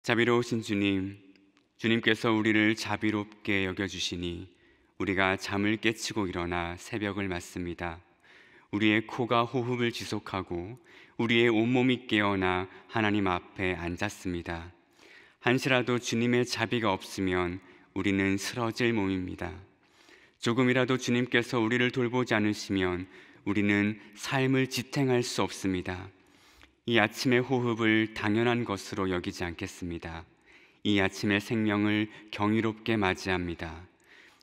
자비로우신 주님, 주님께서 우리를 자비롭게 여겨주시니 우리가 잠을 깨치고 일어나 새벽을 맞습니다. 우리의 코가 호흡을 지속하고 우리의 온몸이 깨어나 하나님 앞에 앉았습니다. 한시라도 주님의 자비가 없으면 우리는 쓰러질 몸입니다. 조금이라도 주님께서 우리를 돌보지 않으시면 우리는 삶을 지탱할 수 없습니다. 이 아침의 호흡을 당연한 것으로 여기지 않겠습니다. 이 아침의 생명을 경이롭게 맞이합니다.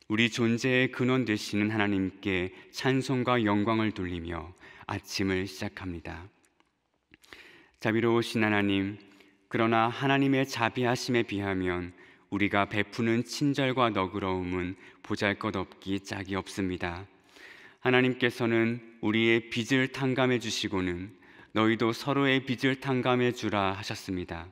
우리 존재의 근원 되시는 하나님께 찬송과 영광을 돌리며 아침을 시작합니다. 자비로우신 하나님, 그러나 하나님의 자비하심에 비하면 우리가 베푸는 친절과 너그러움은 보잘것없기 짝이 없습니다. 하나님께서는 우리의 빚을 탕감해 주시고는 너희도 서로의 빚을 탕감해 주라 하셨습니다.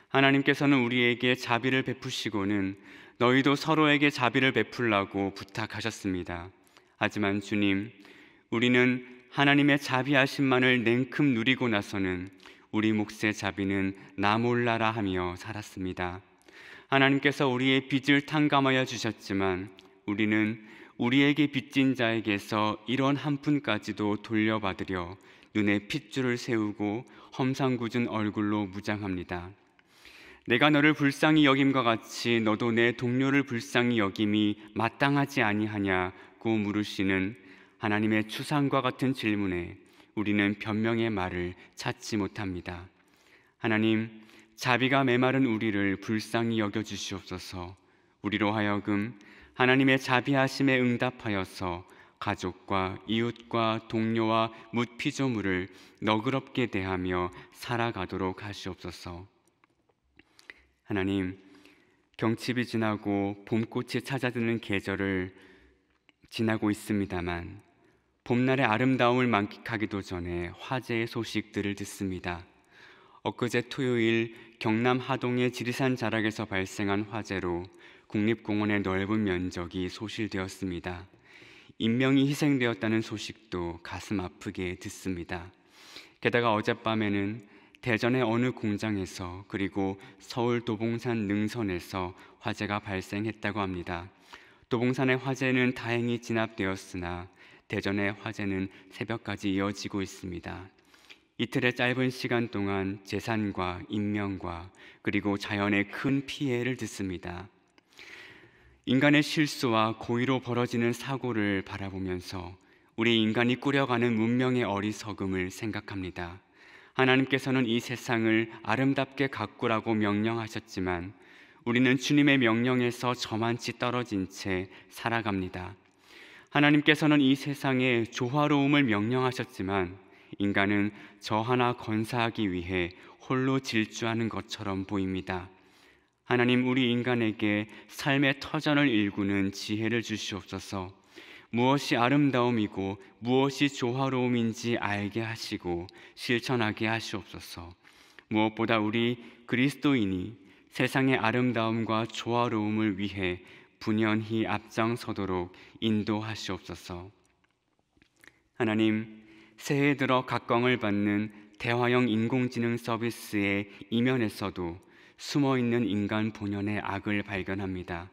하나님께서는 우리에게 자비를 베푸시고는 너희도 서로에게 자비를 베풀라고 부탁하셨습니다. 하지만 주님, 우리는 하나님의 자비하심만을 냉큼 누리고 나서는 우리 몫의 자비는 나 몰라라 하며 살았습니다. 하나님께서 우리의 빚을 탕감하여 주셨지만 우리는 우리에게 빚진 자에게서 1원 한 푼까지도 돌려받으려 눈에 핏줄을 세우고 험상궂은 얼굴로 무장합니다. 내가 너를 불쌍히 여김과 같이 너도 내 동료를 불쌍히 여김이 마땅하지 아니하냐고 물으시는 하나님의 추상과 같은 질문에 우리는 변명의 말을 찾지 못합니다. 하나님, 자비가 메마른 우리를 불쌍히 여겨주시옵소서. 우리로 하여금 하나님의 자비하심에 응답하여서 가족과 이웃과 동료와 묻 피조물을 너그럽게 대하며 살아가도록 하시옵소서. 하나님, 경칩이 지나고 봄꽃이 찾아드는 계절을 지나고 있습니다만 봄날의 아름다움을 만끽하기도 전에 화재의 소식들을 듣습니다. 엊그제 토요일 경남 하동의 지리산 자락에서 발생한 화재로 국립공원의 넓은 면적이 소실되었습니다. 인명이 희생되었다는 소식도 가슴 아프게 듣습니다. 게다가 어젯밤에는 대전의 어느 공장에서 그리고 서울 도봉산 능선에서 화재가 발생했다고 합니다. 도봉산의 화재는 다행히 진압되었으나 대전의 화재는 새벽까지 이어지고 있습니다. 이틀의 짧은 시간 동안 재산과 인명과 그리고 자연에 큰 피해를 듣습니다. 인간의 실수와 고의로 벌어지는 사고를 바라보면서 우리 인간이 꾸려가는 문명의 어리석음을 생각합니다. 하나님께서는 이 세상을 아름답게 가꾸라고 명령하셨지만 우리는 주님의 명령에서 저만치 떨어진 채 살아갑니다. 하나님께서는 이 세상에 조화로움을 명령하셨지만 인간은 저 하나 건사하기 위해 홀로 질주하는 것처럼 보입니다. 하나님, 우리 인간에게 삶의 터전을 일구는 지혜를 주시옵소서. 무엇이 아름다움이고 무엇이 조화로움인지 알게 하시고 실천하게 하시옵소서. 무엇보다 우리 그리스도인이 세상의 아름다움과 조화로움을 위해 분연히 앞장서도록 인도하시옵소서. 하나님, 새해 들어 각광을 받는 대화형 인공지능 서비스의 이면에서도 숨어있는 인간 본연의 악을 발견합니다.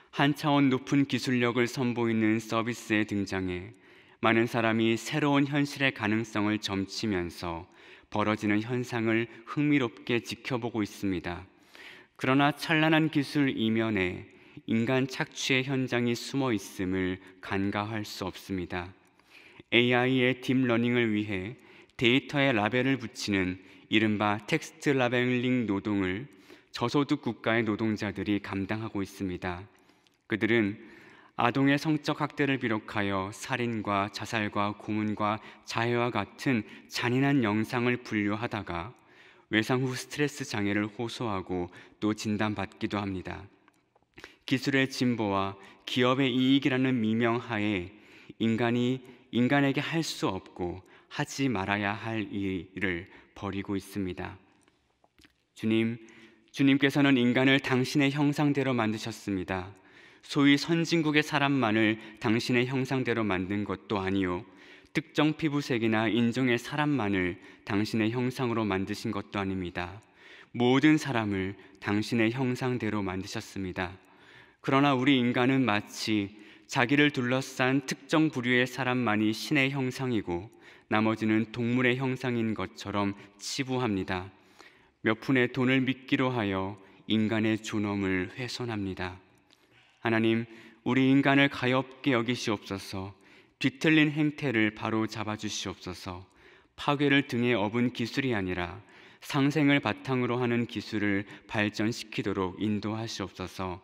한 차원 높은 기술력을 선보이는 서비스의 등장에 많은 사람이 새로운 현실의 가능성을 점치면서 벌어지는 현상을 흥미롭게 지켜보고 있습니다. 그러나 찬란한 기술 이면에 인간 착취의 현장이 숨어 있음을 간과할 수 없습니다. AI의 딥러닝을 위해 데이터에 라벨을 붙이는 이른바 텍스트 라벨링 노동을 저소득 국가의 노동자들이 감당하고 있습니다. 그들은 아동의 성적 학대를 비롯하여 살인과 자살과 고문과 자해와 같은 잔인한 영상을 분류하다가 외상 후 스트레스 장애를 호소하고 또 진단받기도 합니다. 기술의 진보와 기업의 이익이라는 미명하에 인간에게 할 수 없고 하지 말아야 할 일을 벌이고 있습니다. 주님께서는 인간을 당신의 형상대로 만드셨습니다. 소위 선진국의 사람만을 당신의 형상대로 만든 것도 아니요, 특정 피부색이나 인종의 사람만을 당신의 형상으로 만드신 것도 아닙니다. 모든 사람을 당신의 형상대로 만드셨습니다. 그러나 우리 인간은 마치 자기를 둘러싼 특정 부류의 사람만이 신의 형상이고 나머지는 동물의 형상인 것처럼 치부합니다. 몇 푼의 돈을 미끼로 하여 인간의 존엄을 훼손합니다. 하나님, 우리 인간을 가엾게 여기시옵소서. 뒤틀린 행태를 바로 잡아주시옵소서. 파괴를 등에 업은 기술이 아니라 상생을 바탕으로 하는 기술을 발전시키도록 인도하시옵소서.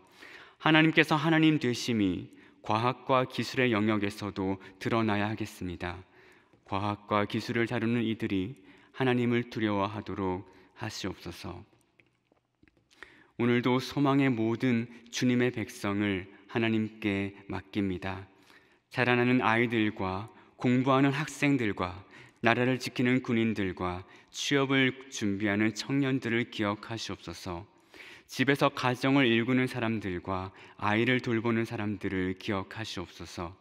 하나님께서 하나님 되심이 과학과 기술의 영역에서도 드러나야 하겠습니다. 과학과 기술을 다루는 이들이 하나님을 두려워하도록 하시옵소서. 오늘도 소망의 모든 주님의 백성을 하나님께 맡깁니다. 자라나는 아이들과 공부하는 학생들과 나라를 지키는 군인들과 취업을 준비하는 청년들을 기억하시옵소서. 집에서 가정을 일구는 사람들과 아이를 돌보는 사람들을 기억하시옵소서.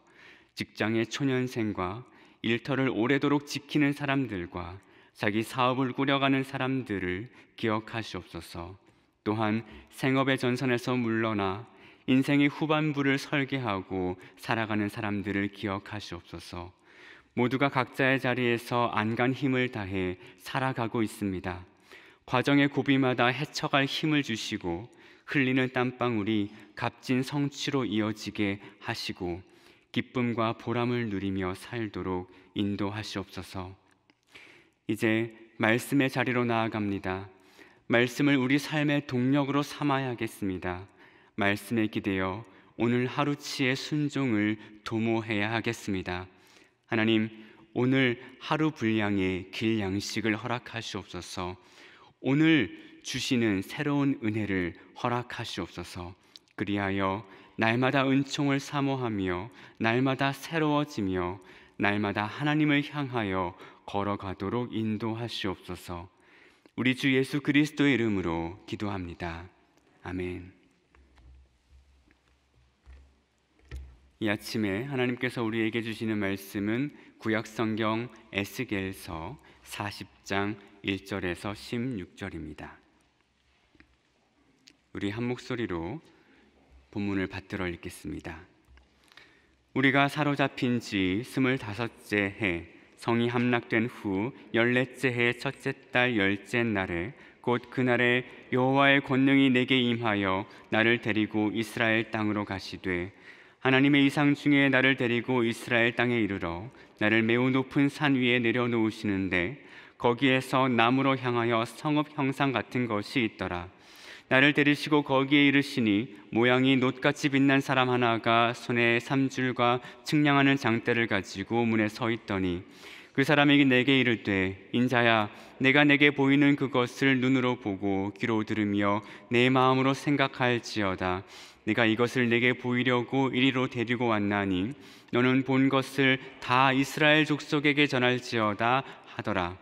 직장의 초년생과 일터를 오래도록 지키는 사람들과 자기 사업을 꾸려가는 사람들을 기억하시옵소서. 또한 생업의 전선에서 물러나 인생의 후반부를 설계하고 살아가는 사람들을 기억하시옵소서. 모두가 각자의 자리에서 안간 힘을 다해 살아가고 있습니다. 과정의 고비마다 헤쳐갈 힘을 주시고 흘리는 땀방울이 값진 성취로 이어지게 하시고 기쁨과 보람을 누리며 살도록 인도하시옵소서. 이제 말씀의 자리로 나아갑니다. 말씀을 우리 삶의 동력으로 삼아야겠습니다. 말씀에 기대어 오늘 하루치의 순종을 도모해야 하겠습니다. 하나님, 오늘 하루 분량의 길 양식을 허락하시옵소서. 오늘 주시는 새로운 은혜를 허락하시옵소서. 그리하여 날마다 은총을 사모하며 날마다 새로워지며 날마다 하나님을 향하여 걸어가도록 인도하시옵소서. 우리 주 예수 그리스도의 이름으로 기도합니다. 아멘. 이 아침에 하나님께서 우리에게 주시는 말씀은 구약성경 에스겔서 40장 1절에서 16절입니다. 우리 한 목소리로 본문을 받들어 읽겠습니다. 우리가 사로잡힌 지 25째 해 성이 함락된 후 14째 해 첫째 달 10째 날에 곧 그날에 여호와의 권능이 내게 임하여 나를 데리고 이스라엘 땅으로 가시되 하나님의 이상 중에 나를 데리고 이스라엘 땅에 이르러 나를 매우 높은 산 위에 내려놓으시는데 거기에서 나무로 향하여 성읍 형상 같은 것이 있더라. 나를 데리시고 거기에 이르시니 모양이 놋같이 빛난 사람 하나가 손에 삼줄과 측량하는 장대를 가지고 문에 서 있더니 그 사람에게 내게 이르되 인자야 내가 내게 보이는 그것을 눈으로 보고 귀로 들으며 내 마음으로 생각할지어다. 내가 이것을 내게 보이려고 이리로 데리고 왔나니 너는 본 것을 다 이스라엘 족속에게 전할지어다 하더라.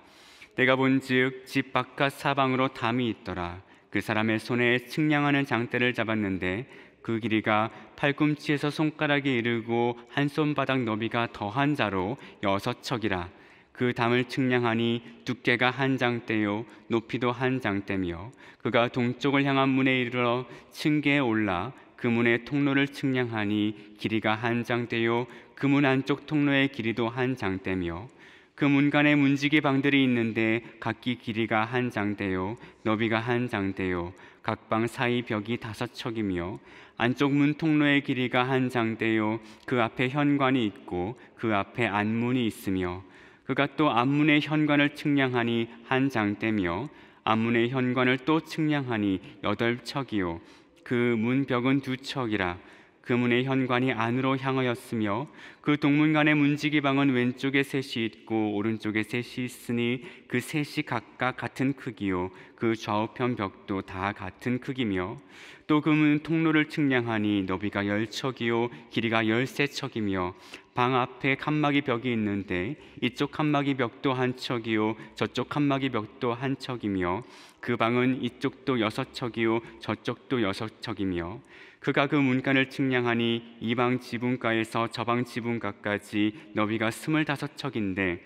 내가 본즉 집 바깥 사방으로 담이 있더라. 그 사람의 손에 측량하는 장대를 잡았는데 그 길이가 팔꿈치에서 손가락에 이르고 한 손바닥 너비가 더한 자로 6척이라. 그 담을 측량하니 두께가 한 장대요 높이도 한 장대며 그가 동쪽을 향한 문에 이르러 층계에 올라 그 문의 통로를 측량하니 길이가 한 장대요 그 문 안쪽 통로의 길이도 한 장대며 그 문간에 문지기 방들이 있는데 각기 길이가 한 장대요 너비가 한 장대요 각 방 사이 벽이 5척이며 안쪽 문 통로의 길이가 한 장대요 그 앞에 현관이 있고 그 앞에 안문이 있으며 그가 또 안문의 현관을 측량하니 한 장대며 안문의 현관을 또 측량하니 8척이요 그 문벽은 2척이라. 그 문의 현관이 안으로 향하였으며 그 동문간의 문지기 방은 왼쪽에 셋이 있고 오른쪽에 셋이 있으니 그 셋이 각각 같은 크기요 그 좌우편 벽도 다 같은 크기며 또 그 문 통로를 측량하니 너비가 10척이요 길이가 13척이며 방 앞에 칸막이 벽이 있는데 이쪽 칸막이 벽도 한 척이요 저쪽 칸막이 벽도 한 척이며 그 방은 이쪽도 6척이요 저쪽도 6척이며 그가 그 문간을 측량하니 이 방 지붕가에서 저 방 지붕가까지 너비가 25척인데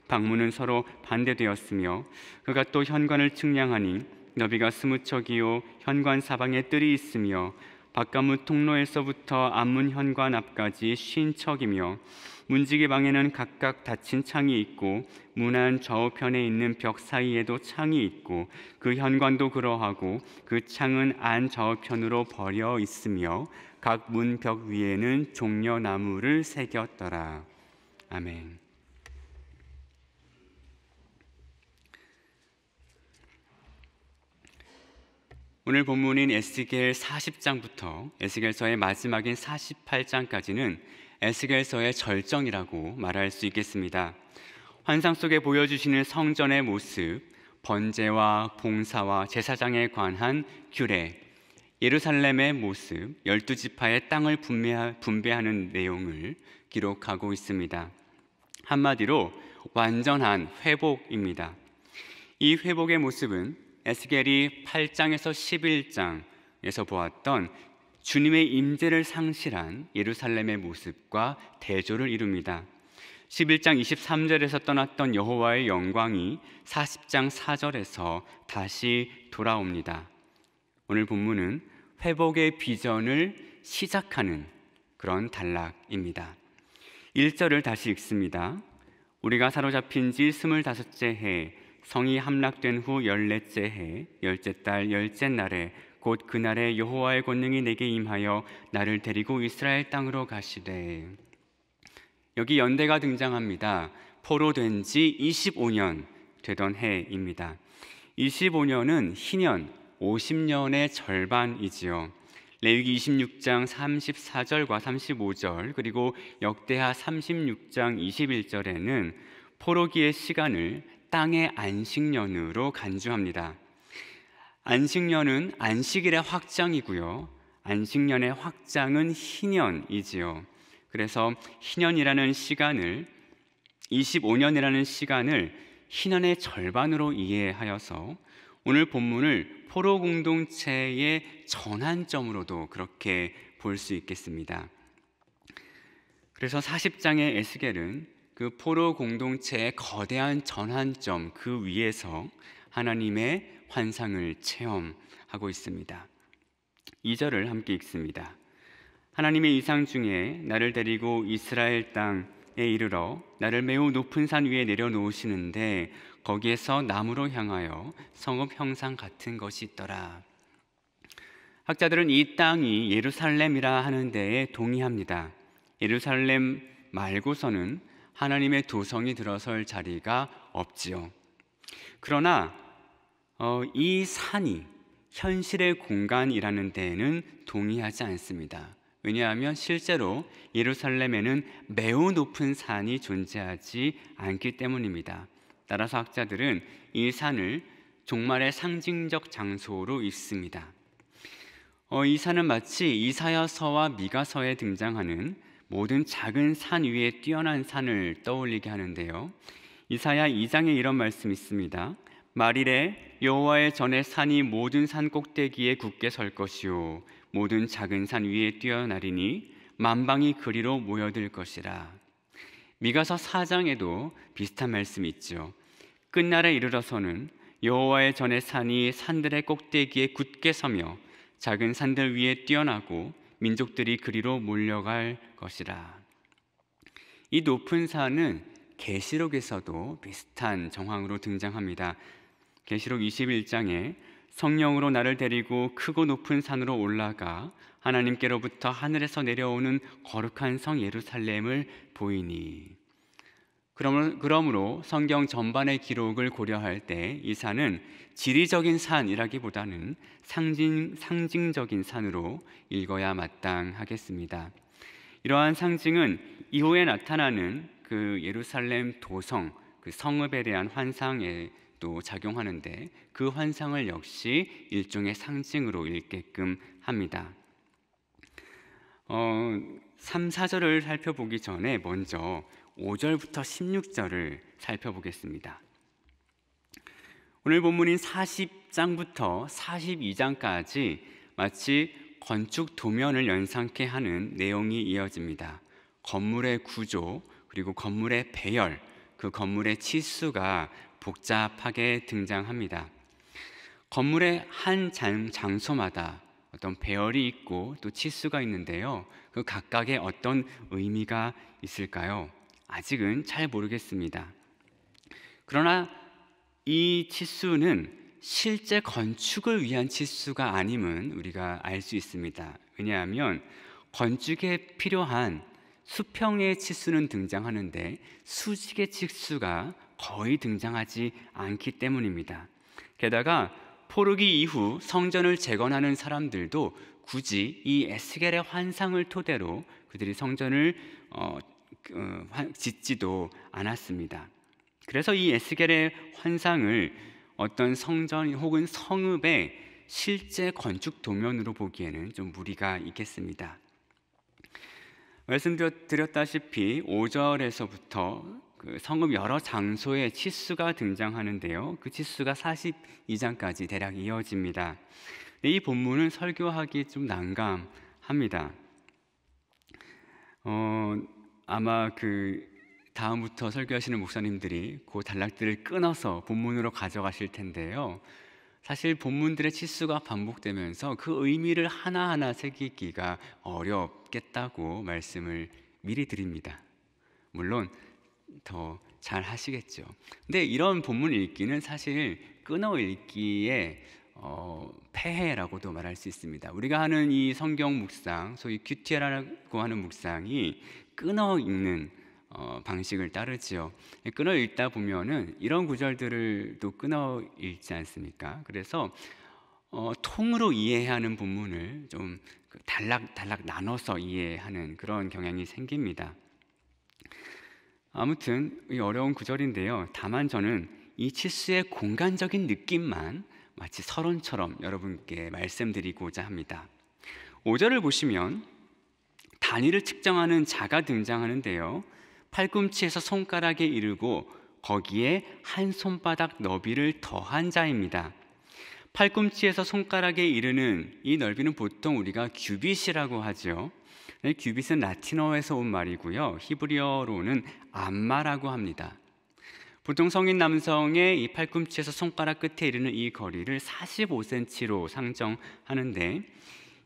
방문은 서로 반대되었으며 그가 또 현관을 측량하니 너비가 20척이요 현관 사방에 뜰이 있으며 바깥문 통로에서부터 앞문 현관 앞까지 50척이며 문지기 방에는 각각 닫힌 창이 있고 문 안 좌우편에 있는 벽 사이에도 창이 있고 그 현관도 그러하고 그 창은 안 좌우편으로 벌여 있으며 각 문 벽 위에는 종려나무를 새겼더라. 아멘. 오늘 본문인 에스겔 40장부터 에스겔서의 마지막인 48장까지는 에스겔서의 절정이라고 말할 수 있겠습니다. 환상 속에 보여주시는 성전의 모습, 번제와 봉사와 제사장에 관한 규례, 예루살렘의 모습, 12지파의 땅을 분배하는 내용을 기록하고 있습니다. 한마디로 완전한 회복입니다. 이 회복의 모습은 에스겔이 8장에서 11장에서 보았던 주님의 임재를 상실한 예루살렘의 모습과 대조를 이룹니다. 11장 23절에서 떠났던 여호와의 영광이 40장 4절에서 다시 돌아옵니다. 오늘 본문은 회복의 비전을 시작하는 그런 단락입니다. 1절을 다시 읽습니다. 우리가 사로잡힌 지 25째 해 성이 함락된 후 14째 해 10째 달 10째 날에 곧 그날에 여호와의 권능이 내게 임하여 나를 데리고 이스라엘 땅으로 가시되. 여기 연대가 등장합니다. 포로된 지 25년 되던 해입니다. 25년은 희년 50년의 절반이지요. 레위기 26장 34절과 35절 그리고 역대하 36장 21절에는 포로기의 시간을 땅의 안식년으로 간주합니다. 안식년은 안식일의 확장이고요. 안식년의 확장은 희년이지요. 그래서 희년이라는 시간을 25년이라는 시간을 희년의 절반으로 이해하여서 오늘 본문을 포로 공동체의 전환점으로도 그렇게 볼 수 있겠습니다. 그래서 40장의 에스겔은 그 포로 공동체의 거대한 전환점 그 위에서 하나님의 환상을 체험하고 있습니다. 2절을 함께 읽습니다. 하나님의 이상 중에 나를 데리고 이스라엘 땅에 이르러 나를 매우 높은 산 위에 내려놓으시는데 거기에서 나무로 향하여 성읍 형상 같은 것이 있더라. 학자들은 이 땅이 예루살렘이라 하는 데에 동의합니다. 예루살렘 말고서는 하나님의 도성이 들어설 자리가 없지요. 그러나 이 산이 현실의 공간이라는 데에는 동의하지 않습니다. 왜냐하면 실제로 예루살렘에는 매우 높은 산이 존재하지 않기 때문입니다. 따라서 학자들은 이 산을 종말의 상징적 장소로 읽습니다. 이 산은 마치 이사야서와 미가서에 등장하는 모든 작은 산 위에 뛰어난 산을 떠올리게 하는데요. 이사야 2장에 이런 말씀이 있습니다. 말일에 여호와의 전에 산이 모든 산 꼭대기에 굳게 설 것이요 모든 작은 산 위에 뛰어나리니 만방이 그리로 모여들 것이라. 미가서 4장에도 비슷한 말씀이 있죠. 끝날에 이르러서는 여호와의 전에 산이 산들의 꼭대기에 굳게 서며 작은 산들 위에 뛰어나고 민족들이 그리로 몰려갈 것이라. 이 높은 산은 계시록에서도 비슷한 정황으로 등장합니다. 계시록 21장에 성령으로 나를 데리고 크고 높은 산으로 올라가 하나님께로부터 하늘에서 내려오는 거룩한 성 예루살렘을 보이니. 그러므로 성경 전반의 기록을 고려할 때 이 산은 지리적인 산이라기보다는 상징적인 산으로 읽어야 마땅하겠습니다. 이러한 상징은 이후에 나타나는 그 예루살렘 도성, 그 성읍에 대한 환상에도 작용하는데 그 환상을 역시 일종의 상징으로 읽게끔 합니다. 3, 4절을 살펴보기 전에 먼저 5절부터 16절을 살펴보겠습니다. 오늘 본문인 40장부터 42장까지 마치 건축 도면을 연상케 하는 내용이 이어집니다. 건물의 구조 그리고 건물의 배열, 그 건물의 치수가 복잡하게 등장합니다. 건물의 한 장소마다 어떤 배열이 있고 또 치수가 있는데요. 그 각각의 어떤 의미가 있을까요? 아직은 잘 모르겠습니다. 그러나 이 치수는 실제 건축을 위한 치수가 아님은 우리가 알 수 있습니다. 왜냐하면 건축에 필요한 수평의 치수는 등장하는데 수직의 치수가 거의 등장하지 않기 때문입니다. 게다가 포르기 이후 성전을 재건하는 사람들도 굳이 이 에스겔의 환상을 토대로 그들이 성전을 짓지도 않았습니다. 그래서 이 에스겔의 환상을 어떤 성전 혹은 성읍의 실제 건축 도면으로 보기에는 좀 무리가 있겠습니다. 말씀드렸다시피 5절에서부터 그 성읍 여러 장소의 치수가 등장하는데요. 그 치수가 42장까지 대략 이어집니다. 이 본문은 설교하기 좀 난감합니다. 아마 다음부터 설교하시는 목사님들이 그 단락들을 끊어서 본문으로 가져가실 텐데요. 사실 본문들의 치수가 반복되면서 그 의미를 하나하나 새기기가 어렵겠다고 말씀을 미리 드립니다. 물론 더 잘 하시겠죠. 근데 이런 본문 읽기는 사실 끊어 읽기의 폐해라고도 말할 수 있습니다. 우리가 하는 이 성경 묵상, 소위 큐티라고 하는 묵상이 끊어 읽는 방식을 따르지요. 끊어 읽다 보면은 이런 구절들을 또 끊어 읽지 않습니까? 그래서 통으로 이해해야 하는 본문을 좀 단락 나눠서 이해하는 그런 경향이 생깁니다. 아무튼 이 어려운 구절인데요. 다만 저는 이 치수의 공간적인 느낌만 마치 서론처럼 여러분께 말씀드리고자 합니다. 5절을 보시면 단위를 측정하는 자가 등장하는데요. 팔꿈치에서 손가락에 이르고 거기에 한 손바닥 너비를 더한 자입니다. 팔꿈치에서 손가락에 이르는 이 넓이는 보통 우리가 규빗이라고 하죠. 규빗은 라틴어에서 온 말이고요. 히브리어로는 암마라고 합니다. 보통 성인 남성의 이 팔꿈치에서 손가락 끝에 이르는 이 거리를 45cm로 상정하는데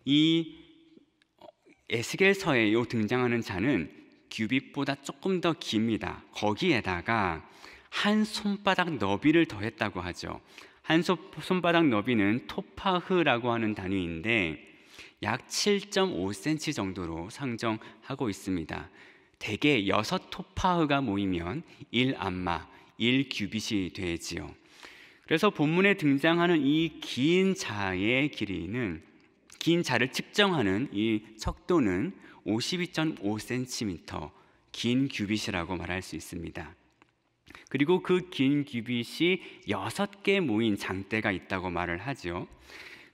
이 에스겔서에 등장하는 자는 규빗보다 조금 더 깁니다. 거기에다가 한 손바닥 너비를 더했다고 하죠. 한 손바닥 너비는 토파흐라고 하는 단위인데 약 7.5cm 정도로 상정하고 있습니다. 대개 6토파흐가 모이면 1암마, 1규빗이 되지요. 그래서 본문에 등장하는 이 긴 자의 길이는, 긴 자를 측정하는 이 척도는 52.5cm, 긴 규빗이라고 말할 수 있습니다. 그리고 그 긴 규빗이 6개 모인 장대가 있다고 말을 하죠.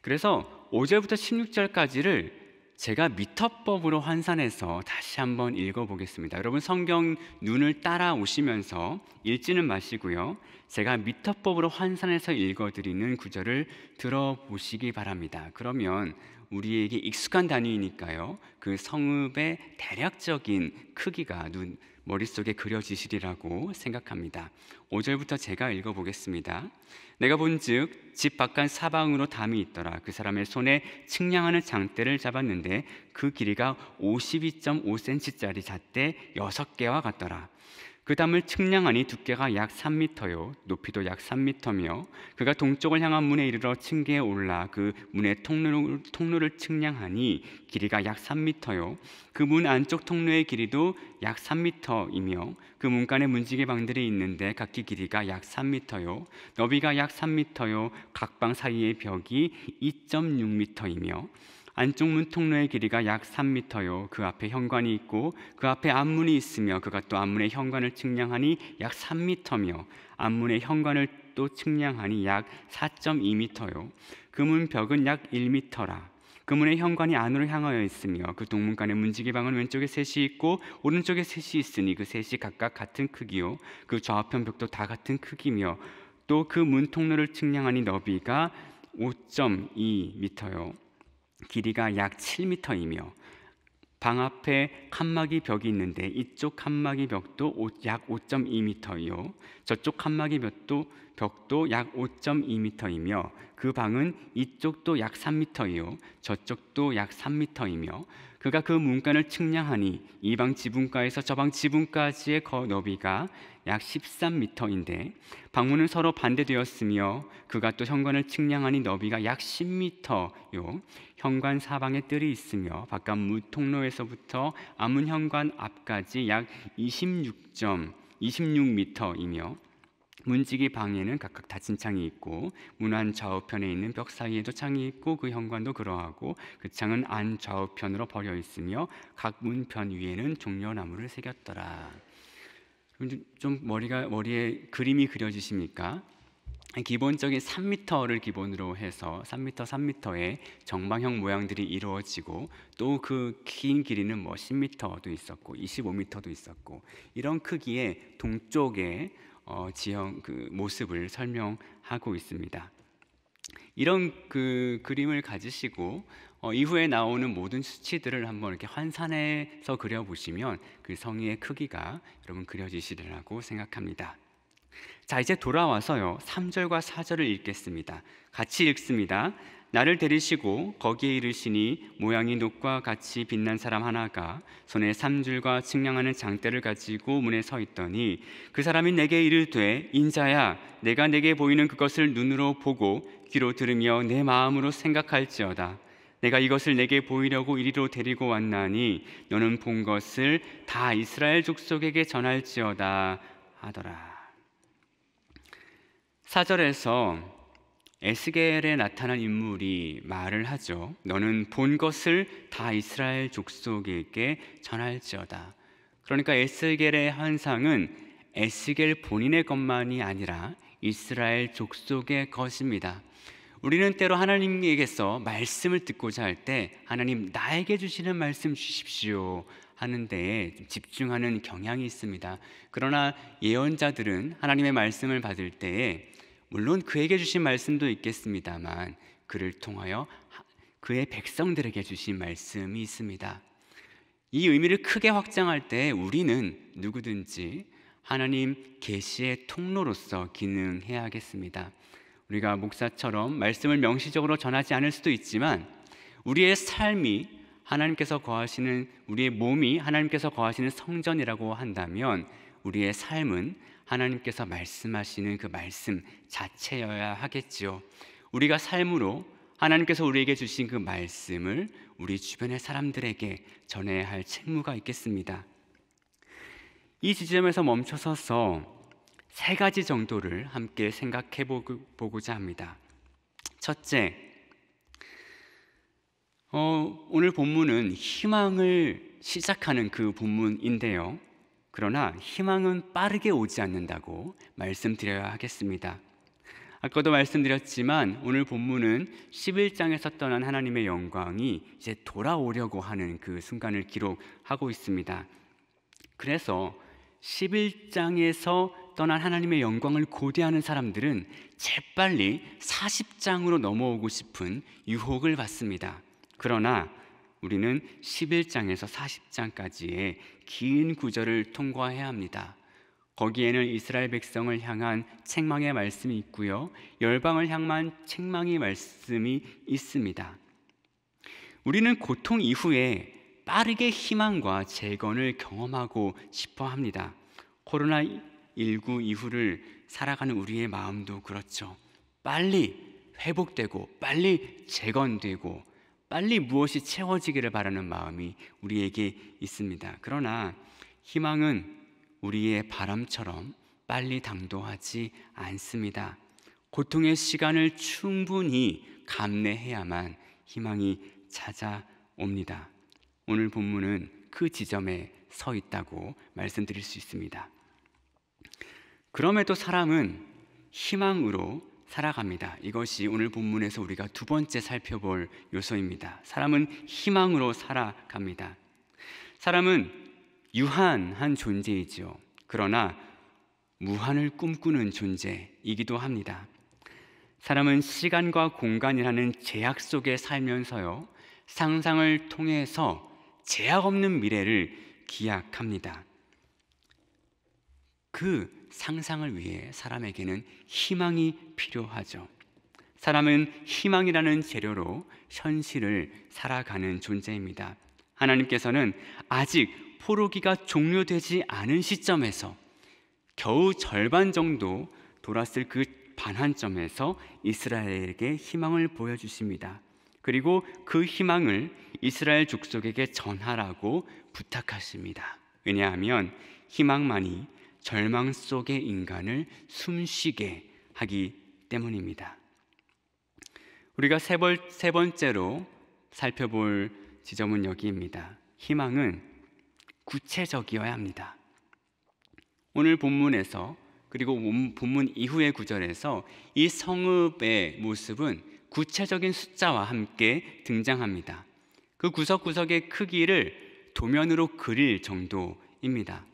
그래서 5절부터 16절까지를 제가 미터법으로 환산해서 다시 한번 읽어보겠습니다. 여러분 성경 눈을 따라오시면서 읽지는 마시고요. 제가 미터법으로 환산해서 읽어드리는 구절을 들어보시기 바랍니다. 그러면 우리에게 익숙한 단위이니까요. 그 성읍의 대략적인 크기가 머릿속에 그려지시리라고 생각합니다. 5절부터 제가 읽어보겠습니다. 내가 본즉 집 바깥 사방으로 담이 있더라. 그 사람의 손에 측량하는 장대를 잡았는데 그 길이가 52.5cm짜리 잣대 6개와 같더라. 그 담을 측량하니 두께가 약 3m요 높이도 약 3m며 그가 동쪽을 향한 문에 이르러 층계에 올라 그 문의 통로를 측량하니 길이가 약 3m요 그 문 안쪽 통로의 길이도 약 3m이며 그 문간에 문지기 방들이 있는데 각기 길이가 약 3m요 너비가 약 3m요 각 방 사이의 벽이 2.6m이며 안쪽 문 통로의 길이가 약 3m요 그 앞에 현관이 있고 그 앞에 앞문이 있으며 그가 또 앞문의 현관을 측량하니 약 3m며 앞문의 현관을 또 측량하니 약 4.2m요 그 문 벽은 약 1m라 그 문의 현관이 안으로 향하여 있으며 그 동문간의 문지기 방은 왼쪽에 셋이 있고 오른쪽에 셋이 있으니 그 셋이 각각 같은 크기요 그 좌우편 벽도 다 같은 크기며 또 그 문 통로를 측량하니 너비가 5.2m요 길이가 약 7m이며 방 앞에 칸막이 벽이 있는데 이쪽 칸막이 벽도 약 5.2m이요 저쪽 칸막이 벽도 약 5.2m이며 그 방은 이쪽도 약 3m이요 저쪽도 약 3m이며 그가 그 문간을 측량하니 이 방 지붕가에서 저 방 지붕까지의 너비가 약 13m인데 방문은 서로 반대되었으며 그가 또 현관을 측량하니 너비가 약 10m요 현관 사방에 뜰이 있으며 바깥 무통로에서부터 앞문 현관 앞까지 약 26m이며 문지기 방에는 각각 닫힌 창이 있고 문 안 좌우편에 있는 벽 사이에도 창이 있고 그 현관도 그러하고 그 창은 안 좌우편으로 벌여 있으며 각 문편 위에는 종려나무를 새겼더라. 좀 머리에 그림이 그려지십니까? 기본적인 3m를 기본으로 해서 3m, 3m의 정방형 모양들이 이루어지고 또 그 긴 길이는 10m도 있었고 25m도 있었고 이런 크기의 동쪽의 지형 그 모습을 설명하고 있습니다. 이런 그 그림을 가지시고 이후에 나오는 모든 수치들을 한번 이렇게 환산해서 그려보시면 그 성의의 크기가 여러분 그려지시리라고 생각합니다. 자, 이제 돌아와서요 3절과 4절을 읽겠습니다. 같이 읽습니다. 나를 데리시고 거기에 이르시니 모양이 녹과 같이 빛난 사람 하나가 손에 삼줄과 측량하는 장대를 가지고 문에 서 있더니 그 사람이 내게 이르되 인자야 내가 내게 보이는 그것을 눈으로 보고 귀로 들으며 내 마음으로 생각할지어다. 내가 이것을 내게 보이려고 이리로 데리고 왔나니 너는 본 것을 다 이스라엘 족속에게 전할지어다 하더라. 4절에서 에스겔에 나타난 인물이 말을 하죠. 너는 본 것을 다 이스라엘 족속에게 전할지어다. 그러니까 에스겔의 환상은 에스겔 본인의 것만이 아니라 이스라엘 족속의 것입니다. 우리는 때로 하나님에게서 말씀을 듣고자 할 때 하나님 나에게 주시는 말씀 주십시오 하는 데에 집중하는 경향이 있습니다. 그러나 예언자들은 하나님의 말씀을 받을 때에 물론 그에게 주신 말씀도 있겠습니다만 그를 통하여 그의 백성들에게 주신 말씀이 있습니다. 이 의미를 크게 확장할 때 우리는 누구든지 하나님 계시의 통로로서 기능해야겠습니다. 우리가 목사처럼 말씀을 명시적으로 전하지 않을 수도 있지만 우리의 삶이 하나님께서 거하시는 우리의 몸이 하나님께서 거하시는 성전이라고 한다면 우리의 삶은 하나님께서 말씀하시는 그 말씀 자체여야 하겠지요. 우리가 삶으로 하나님께서 우리에게 주신 그 말씀을 우리 주변의 사람들에게 전해야 할 책무가 있겠습니다. 이 지점에서 멈춰서서 3가지 정도를 함께 생각해 보고자 합니다. 첫째, 오늘 본문은 희망을 시작하는 그 본문인데요. 그러나 희망은 빠르게 오지 않는다고 말씀드려야 하겠습니다. 아까도 말씀드렸지만 오늘 본문은 11장에서 떠난 하나님의 영광이 이제 돌아오려고 하는 그 순간을 기록하고 있습니다. 그래서 11장에서 떠난 하나님의 영광을 고대하는 사람들은 재빨리 40장으로 넘어오고 싶은 유혹을 받습니다. 그러나 우리는 11장에서 40장까지의 긴 구절을 통과해야 합니다. 거기에는 이스라엘 백성을 향한 책망의 말씀이 있고요, 열방을 향한 책망의 말씀이 있습니다. 우리는 고통 이후에 빠르게 희망과 재건을 경험하고 싶어 합니다. 코로나19 이후를 살아가는 우리의 마음도 그렇죠. 빨리 회복되고 빨리 재건되고 빨리 무엇이 채워지기를 바라는 마음이 우리에게 있습니다. 그러나 희망은 우리의 바람처럼 빨리 당도하지 않습니다. 고통의 시간을 충분히 감내해야만 희망이 찾아옵니다. 오늘 본문은 그 지점에 서 있다고 말씀드릴 수 있습니다. 그럼에도 사람은 희망으로 살아갑니다. 이것이 오늘 본문에서 우리가 2번째 살펴볼 요소입니다. 사람은 희망으로 살아갑니다. 사람은 유한한 존재이죠. 그러나 무한을 꿈꾸는 존재이기도 합니다. 사람은 시간과 공간이라는 제약 속에 살면서요, 상상을 통해서 제약 없는 미래를 기약합니다. 그 상상을 위해 사람에게는 희망이 필요하죠. 사람은 희망이라는 재료로 현실을 살아가는 존재입니다. 하나님께서는 아직 포로기가 종료되지 않은 시점에서 겨우 절반 정도 돌았을 그 반환점에서 이스라엘에게 희망을 보여주십니다. 그리고 그 희망을 이스라엘 족속에게 전하라고 부탁하십니다. 왜냐하면 희망만이 절망 속의 인간을 숨쉬게 하기 때문입니다. 우리가 세 번째로 살펴볼 지점은 여기입니다. 희망은 구체적이어야 합니다. 오늘 본문에서 그리고 본문 이후의 구절에서 이 성읍의 모습은 구체적인 숫자와 함께 등장합니다. 그 구석구석의 크기를 도면으로 그릴 정도입니다.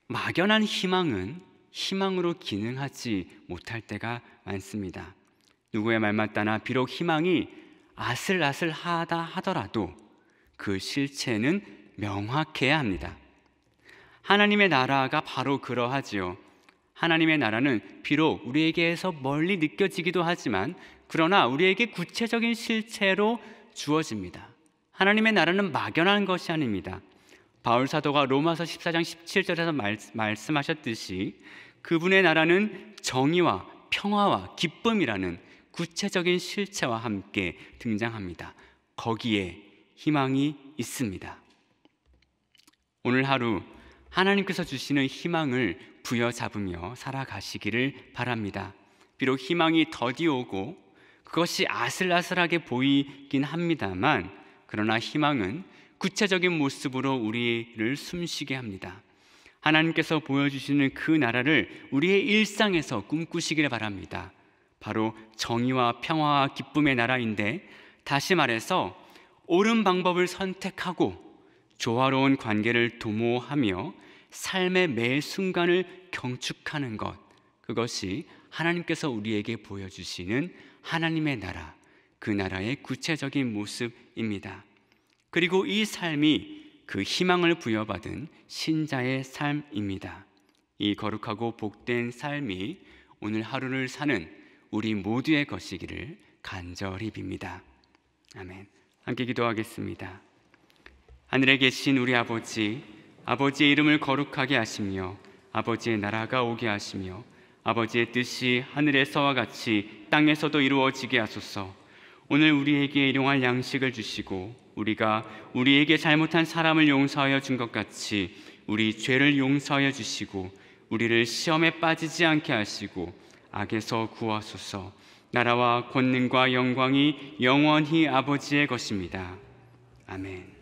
막연한 희망은 희망으로 기능하지 못할 때가 많습니다. 누구의 말 맞다나 비록 희망이 아슬아슬하다 하더라도 그 실체는 명확해야 합니다. 하나님의 나라가 바로 그러하지요. 하나님의 나라는 비록 우리에게서 멀리 느껴지기도 하지만 그러나 우리에게 구체적인 실체로 주어집니다. 하나님의 나라는 막연한 것이 아닙니다. 바울 사도가 로마서 14장 17절에서 말씀하셨듯이 그분의 나라는 정의와 평화와 기쁨이라는 구체적인 실체와 함께 등장합니다. 거기에 희망이 있습니다. 오늘 하루 하나님께서 주시는 희망을 부여잡으며 살아가시기를 바랍니다. 비록 희망이 더디오고 그것이 아슬아슬하게 보이긴 합니다만 그러나 희망은 구체적인 모습으로 우리를 숨쉬게 합니다. 하나님께서 보여주시는 그 나라를 우리의 일상에서 꿈꾸시기를 바랍니다. 바로 정의와 평화와 기쁨의 나라인데, 다시 말해서 옳은 방법을 선택하고 조화로운 관계를 도모하며 삶의 매 순간을 경축하는 것, 그것이 하나님께서 우리에게 보여주시는 하나님의 나라, 그 나라의 구체적인 모습입니다. 그리고 이 삶이 그 희망을 부여받은 신자의 삶입니다. 이 거룩하고 복된 삶이 오늘 하루를 사는 우리 모두의 것이기를 간절히 빕니다. 아멘. 함께 기도하겠습니다. 하늘에 계신 우리 아버지, 아버지의 이름을 거룩하게 하시며 아버지의 나라가 오게 하시며 아버지의 뜻이 하늘에서와 같이 땅에서도 이루어지게 하소서. 오늘 우리에게 일용할 양식을 주시고 우리가 우리에게 잘못한 사람을 용서하여 준 것 같이 우리 죄를 용서하여 주시고 우리를 시험에 빠지지 않게 하시고 악에서 구하소서. 나라와 권능과 영광이 영원히 아버지의 것입니다. 아멘.